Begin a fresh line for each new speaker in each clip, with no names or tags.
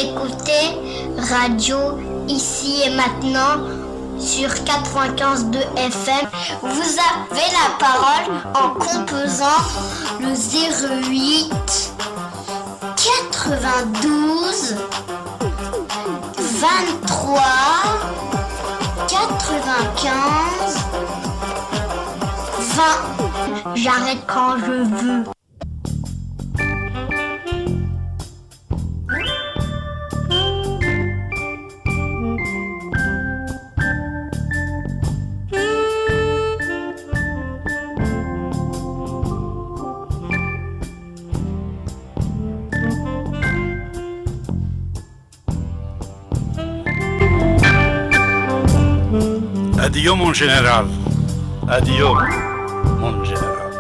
écoutez Radio Ici et Maintenant sur 95.2 FM. Vous avez la parole en composant le 08 92 23 95 20. J'arrête quand je veux.
Adieu mon général, adieu mon général.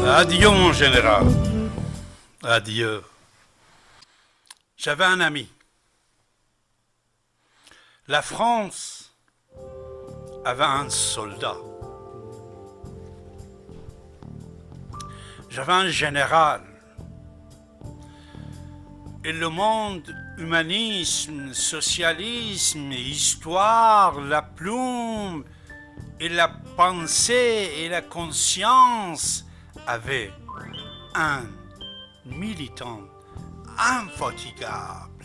Adieu mon général, adieu. J'avais un ami. La France avait un soldat. J'avais un général. Et le monde, humanisme, socialisme, histoire, la plume et la pensée et la conscience avaient un militant infatigable,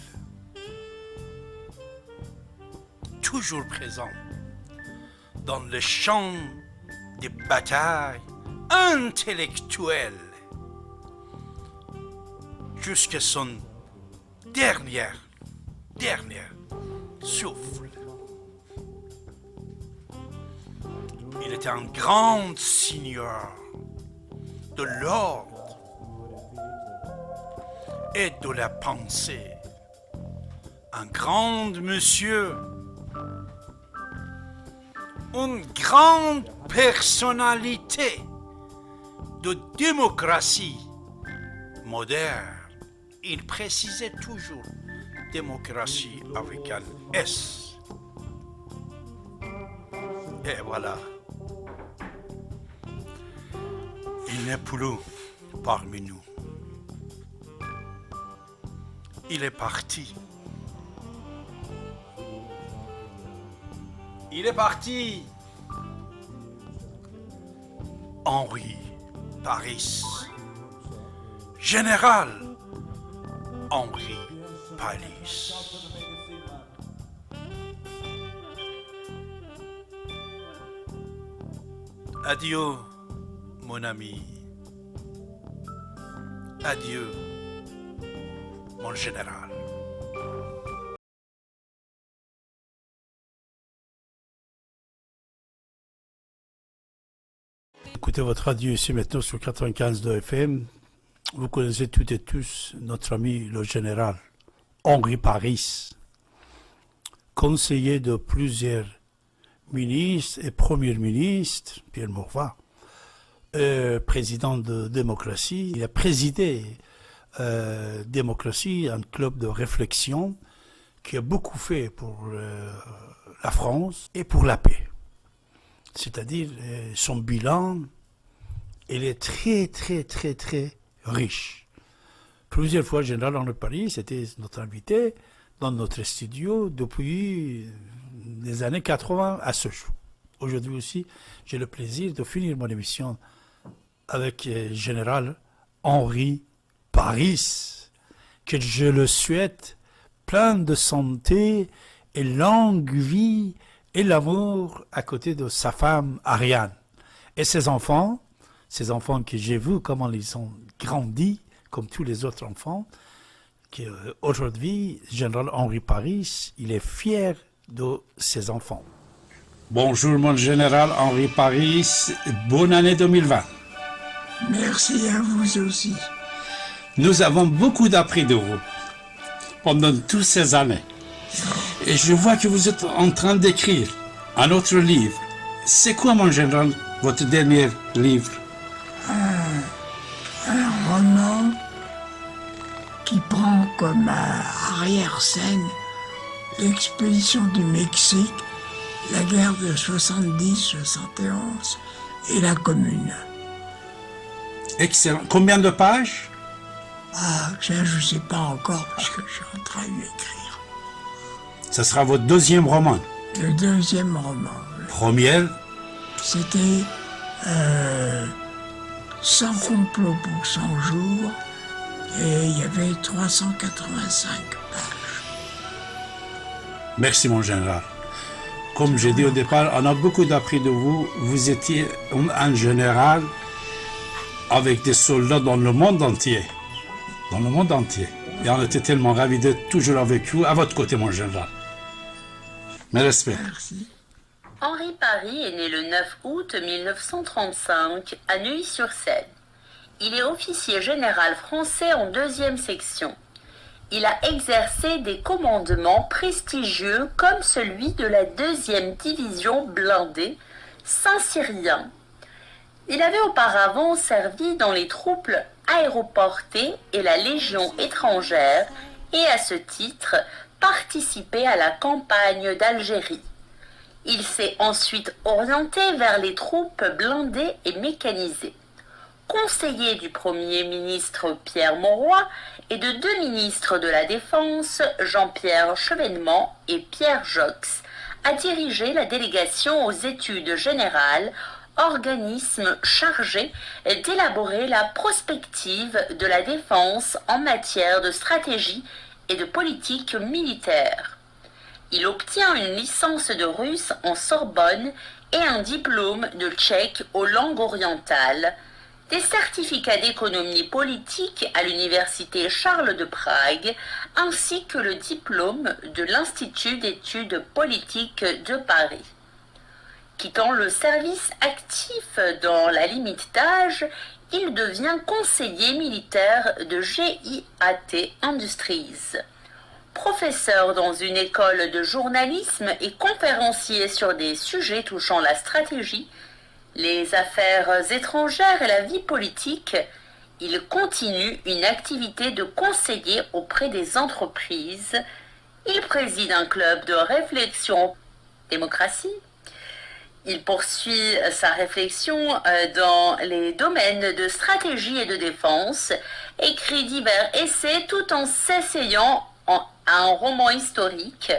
toujours présent dans le champ des batailles intellectuelles jusqu'à son dernier souffle. Il était un grand seigneur de l'ordre et de la pensée, un grand monsieur, une grande personnalité de démocratie moderne. Il précisait toujours démocratie avec un S. Et voilà. Il n'est plus parmi nous. Il est parti. Il est parti. Henri Paris. Général Henri Paris. Adieu, mon ami. Adieu, mon général.
Écoutez votre radio ici maintenant sur 95.2 FM. Vous connaissez toutes et tous notre ami le général Henri Paris, conseiller de plusieurs ministres et premier ministre, Pierre Mauroy, président de démocratie. Il a présidé démocratie, un club de réflexion qui a beaucoup fait pour la France et pour la paix. C'est-à-dire son bilan, il est très riche. Plusieurs fois, le général Henri Paris était notre invité dans notre studio depuis les années 80 à ce jour. Aujourd'hui aussi, j'ai le plaisir de finir mon émission avec le général Henri Paris, que je le souhaite plein de santé et longue vie et l'amour à côté de sa femme Ariane. Et ses enfants que j'ai vus comment ils ont grandi, comme tous les autres enfants, qu'aujourd'hui, le général Henri Paris, il est fier de ses enfants. Bonjour mon général Henri Paris, bonne année 2020.
Merci à vous aussi.
Nous avons beaucoup appris de vous pendant toutes ces années. Et je vois que vous êtes en train d'écrire un autre livre. C'est quoi mon général, votre dernier livre?
Un roman qui prend comme arrière-scène l'expédition du Mexique, la guerre de 70-71 et la Commune.
Excellent. Combien de pages?
Ah, tiens, je ne sais pas encore parce que je suis en train d'écrire.
Ce sera votre deuxième roman.
Le deuxième roman,
Première,
c'était 100 complots pour 100 jours et il y avait 385 pages.
merci mon général. Comme j'ai dit au départ, on a beaucoup appris de vous. Vous étiez un général avec des soldats dans le monde entier. Dans le monde entier. Et on était tellement ravis d'être toujours avec vous, à votre côté, mon général. Mes respects.
Merci.
Henri Paris est né le 9 août 1935 à Neuilly-sur-Seine. Il est officier général français en 2e section. Il a exercé des commandements prestigieux comme celui de la 2e division blindée Saint-Cyrien. Il avait auparavant servi dans les troupes aéroportées et la Légion étrangère et à ce titre participé à la campagne d'Algérie. Il s'est ensuite orienté vers les troupes blindées et mécanisées. Conseiller du Premier ministre Pierre Mauroy et de 2 ministres de la Défense, Jean-Pierre Chevènement et Pierre Jox, a dirigé la délégation aux études générales, organisme chargé d'élaborer la prospective de la défense en matière de stratégie et de politique militaire. Il obtient une licence de russe en Sorbonne et un diplôme de tchèque aux langues orientales, des certificats d'économie politique à l'université Charles de Prague, ainsi que le diplôme de l'Institut d'études politiques de Paris. Quittant le service actif dans la limite d'âge, il devient conseiller militaire de GIAT Industries. Professeur dans une école de journalisme et conférencier sur des sujets touchant la stratégie, les affaires étrangères et la vie politique, il continue une activité de conseiller auprès des entreprises. Il préside un club de réflexion démocratie. Il poursuit sa réflexion dans les domaines de stratégie et de défense, écrit divers essais tout en s'essayant à un roman historique,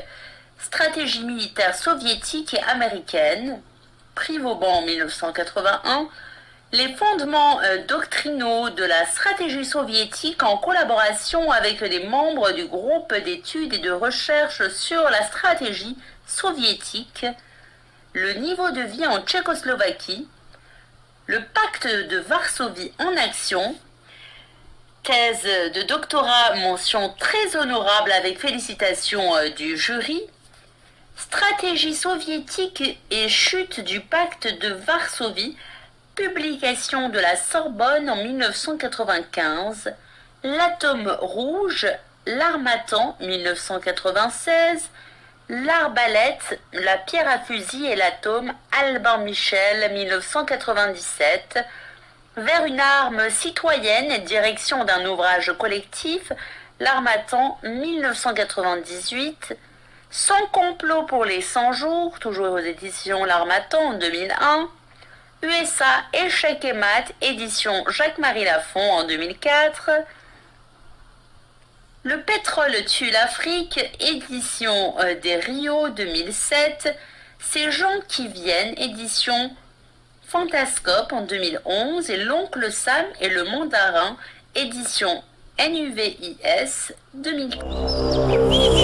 Stratégie militaire soviétique et américaine, prix Vauban en 1981, les fondements doctrinaux de la stratégie soviétique en collaboration avec les membres du groupe d'études et de recherche sur la stratégie soviétique, le niveau de vie en Tchécoslovaquie, le pacte de Varsovie en action, thèse de doctorat, mention très honorable avec félicitations du jury, stratégie soviétique et chute du pacte de Varsovie, publication de la Sorbonne en 1995, l'atome rouge, l'Harmattan 1996, l'arbalète, la pierre à fusil et l'atome, Albin Michel 1997, vers une arme citoyenne, direction d'un ouvrage collectif, l'Harmattan 1998, Sans complot pour les 100 jours, toujours aux éditions l'Harmattan en 2001, USA, Échec et Maths, édition Jacques-Marie Lafont en 2004, Le pétrole tue l'Afrique, édition des Rio 2007, Ces gens qui viennent, édition Fantascope en 2011, et L'oncle Sam et le mandarin, édition NUVIS 2015.